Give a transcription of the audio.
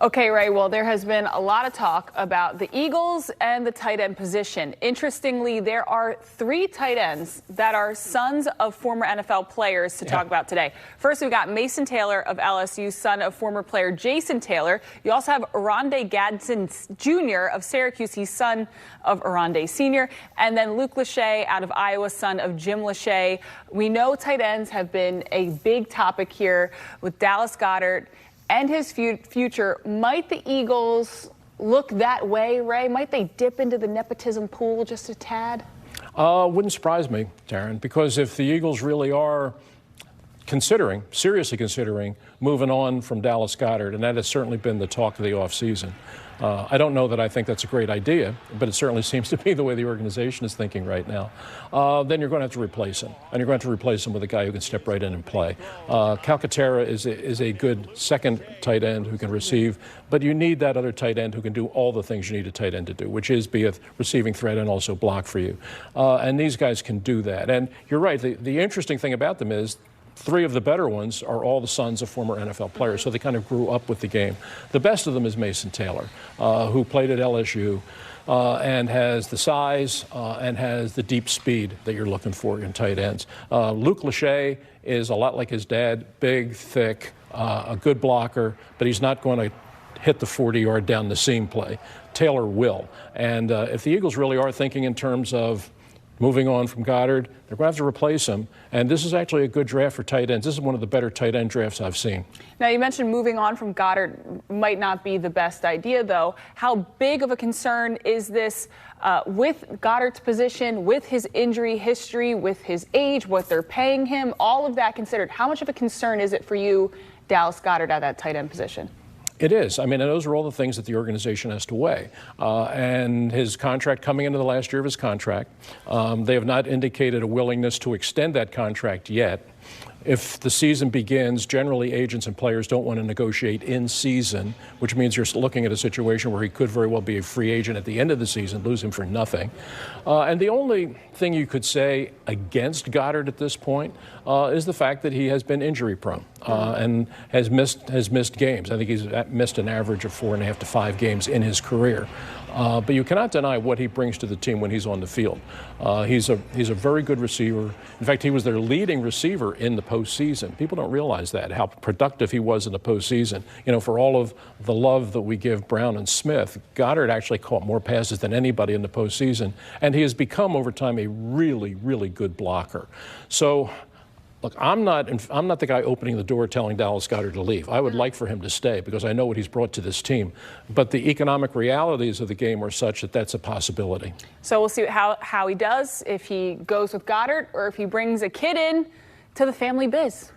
Okay, Ray, well, there has been a lot of talk about the Eagles and the tight end position. Interestingly, there are 3 tight ends that are sons of former NFL players to talk about today. First, we've got Mason Taylor of LSU, son of former player Jason Taylor. You also have Oronde Gadsden Jr. of Syracuse. He's son of Oronde Sr. And then Luke Lachey out of Iowa, son of Jim Lachey. We know tight ends have been a big topic here with Dallas Goedert and his future. Might the Eagles look that way, Ray? Might they dip into the nepotism pool just a tad? Wouldn't surprise me, Taryn, because if the Eagles really are seriously considering moving on from Dallas Goedert, and that has certainly been the talk of the offseason. I don't know that I think that's a great idea, but it certainly seems to be the way the organization is thinking right now. Then you're going to have to replace him, and you're going to have to replace him with a guy who can step right in and play. Calcaterra is a good second tight end who can receive, but you need that other tight end who can do all the things you need a tight end to do, which is be a receiving threat and also block for you. And these guys can do that. And you're right, the interesting thing about them is 3 of the better ones are all the sons of former NFL players, so they kind of grew up with the game. The best of them is Mason Taylor, who played at LSU and has the size and has the deep speed that you're looking for in tight ends. Luke Lachey is a lot like his dad, big, thick, a good blocker, but he's not going to hit the 40-yard down the seam play. Taylor will. And if the Eagles really are thinking in terms of moving on from Goedert, they're going to have to replace him. And this is actually a good draft for tight ends. This is one of the better tight end drafts I've seen. Now, you mentioned moving on from Goedert might not be the best idea, though. How big of a concern is this with Goedert's position, with his injury history, with his age, what they're paying him, all of that considered? How much of a concern is it for you, Dallas Goedert, at that tight end position? It is. I mean, and those are all the things that the organization has to weigh. And his contract, coming into the last year of his contract, they have not indicated a willingness to extend that contract yet. If the season begins, generally agents and players don't want to negotiate in season, which means you're looking at a situation where he could very well be a free agent at the end of the season, lose him for nothing. And the only thing you could say against Goedert at this point is the fact that he has been injury prone and has missed games. I think he's missed an average of 4.5 to 5 games in his career. But you cannot deny what he brings to the team when he's on the field. He's a very good receiver. In fact, he was their leading receiver in the postseason. People don't realize that, how productive he was in the postseason. You know, for all of the love that we give Brown and Smith, Goedert actually caught more passes than anybody in the postseason. And he has become, over time, a really, really good blocker. So, look, I'm not the guy opening the door telling Dallas Goedert to leave. I would like for him to stay because I know what he's brought to this team. But the economic realities of the game are such that that's a possibility. So we'll see how he does, if he goes with Goedert or if he brings a kid in to the family biz.